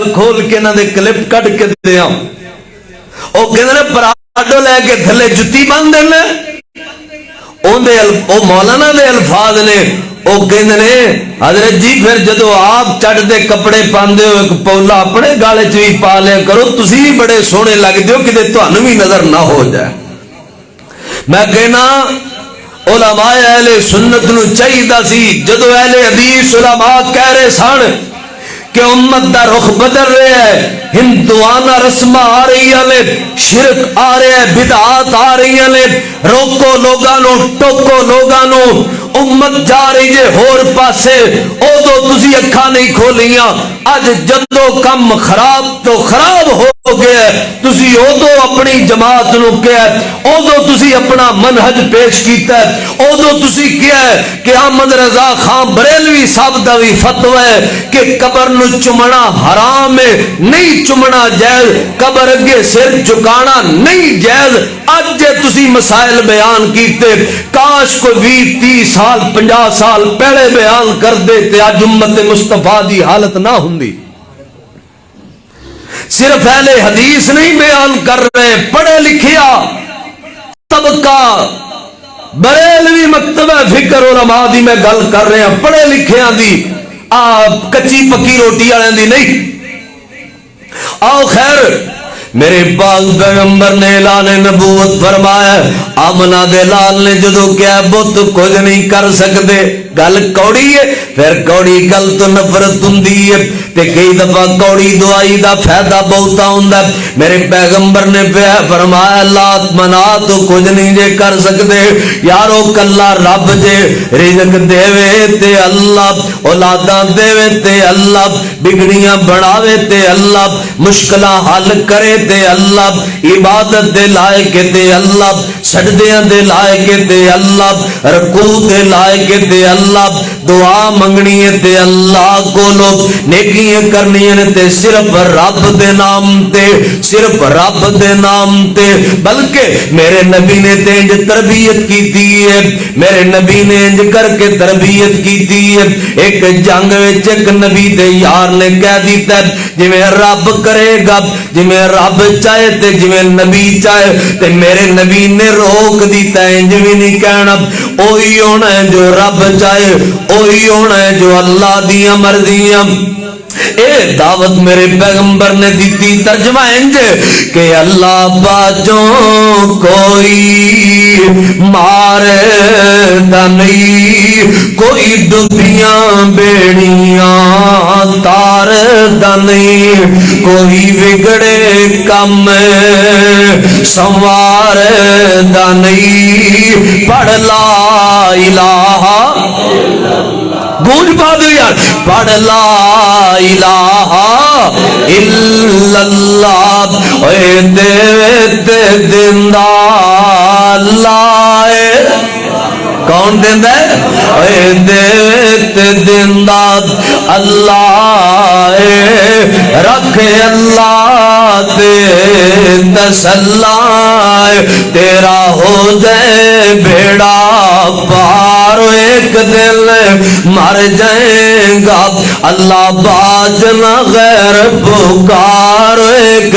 کھول کے نہ دے کلپ کٹ کے دیا او کہندے نے پراڈو لے کے تھلے جتی بن دینا او مولانا دے الفاظ نے او کہندے نے حضرت جی پھر جدو آپ چڑھ دے کپڑے پاندے ہو ایک پولا اپنے گالے چ بھی پا لیا کرو تسی بھی بڑے سونے لگ دیو کہ تانوں بھی نظر نہ ہو جائے میں کہنا علماء اہل سنت نو چاہیے سی جدو اہل حدیث علماء کہہ رہے سن کہ امت دا رخ بدل رہا ہے ہندوانہ رسمہ آ رہی ہیں شرک آ رہا ہے بدعات آ رہی ہیں روکو لوگانو ٹوکو لوگانو امت جا رہی ہے ہور پاسے او دو تسی اکھا نہیں کھولیاں اج جدو کم خراب تو خراب ہو گیا تسی او دو اپنی جماعت نو کیا او دو تسی اپنا منہج پیش کیتا ہے او دو تسی کیا ہے کہ احمد رضا خان بریلوی صاحب دا بھی فتوی ہے کہ قبر نو چمنا حرام ہے نہیں چمنا جائز قبر اگے سر جھکانا نہیں جائز اج جے تسی مسائل بیان کیتے کاش کوئی 20-30 سال 50 سال پہلے بیان کر دے تے اج امت مصطفیٰ دی حالت نہ ہوندی صرف اہل حدیث نہیں بیان کر رہے پڑھے لکھیا طبقہ بریلوی مکتبہ فکر علماء دی میں گل کر رہے ہیں پڑھے لکھیاں دی کچی پکی روٹی والے دی نہیں آؤ خیر میرے پاک پیغمبر نے اعلان نبوت فرمایا آمنہ دے لال نے جدو کیا بت کچھ نہیں کر سکتے گل کوڑی ہے پھر کوڑی گل تو نفرت ہوندی ہے تے کئی دفعہ کوڑی دعائی دا فائدہ بہتا ہوندا ہے میرے پیغمبر نے فرمایا لات منات تو کچھ نہیں جے کر سکتے یارو کلا رب جے رزق دے تے اللہ اولاداں دے تے اللہ بگڑیاں بناوے تے اللہ مشکلاں حل کرے تے اللہ عبادت دے لائق تے اللہ سجدیاں دے لائق تے اللہ رکوع دے لائق تے اللہ دعا منگنی تے اللہ کولو نیکیاں کرنی تے صرف رب دے نام تے صرف رب دے نام تے بلکہ میرے نبی نے تے انج تربیت کیتی ہے میرے نبی نے انج کر کے تربیت کیتی ہے ایک جنگ وچ ایک نبی دے یار نے کہہ دیتا جویں رب کرے گا جویں رب چاہے تے جویں نبی چاہے تے میرے نبی نے روک دیتا انج بھی نہیں کہنا اوہی ہونا ہے جو رب چاہے اوہی ہونا ہے جو اللہ دیاں مرضیاں اے دعوت میرے پیغمبر نے دیتی ترجمہ انج کہ اللہ باجوں کوئی مارے دا نہیں کوئی ڈبیاں بیڑیاں تار دا نہیں کوئی بگڑے کم سنوار دا نہیں پڑھ لا الہ گونج بات یار پڑھ لا الہ الا اللہ اے دیوت دندہ اللہ کون دیندہ ہے اے دیوت دندہ اللہ رکھ اللہ تے تسلائے تیرا ہو جائے بیڑا پار ایک دل مر جائیں گا اللہ باج نہ غیر پکار ایک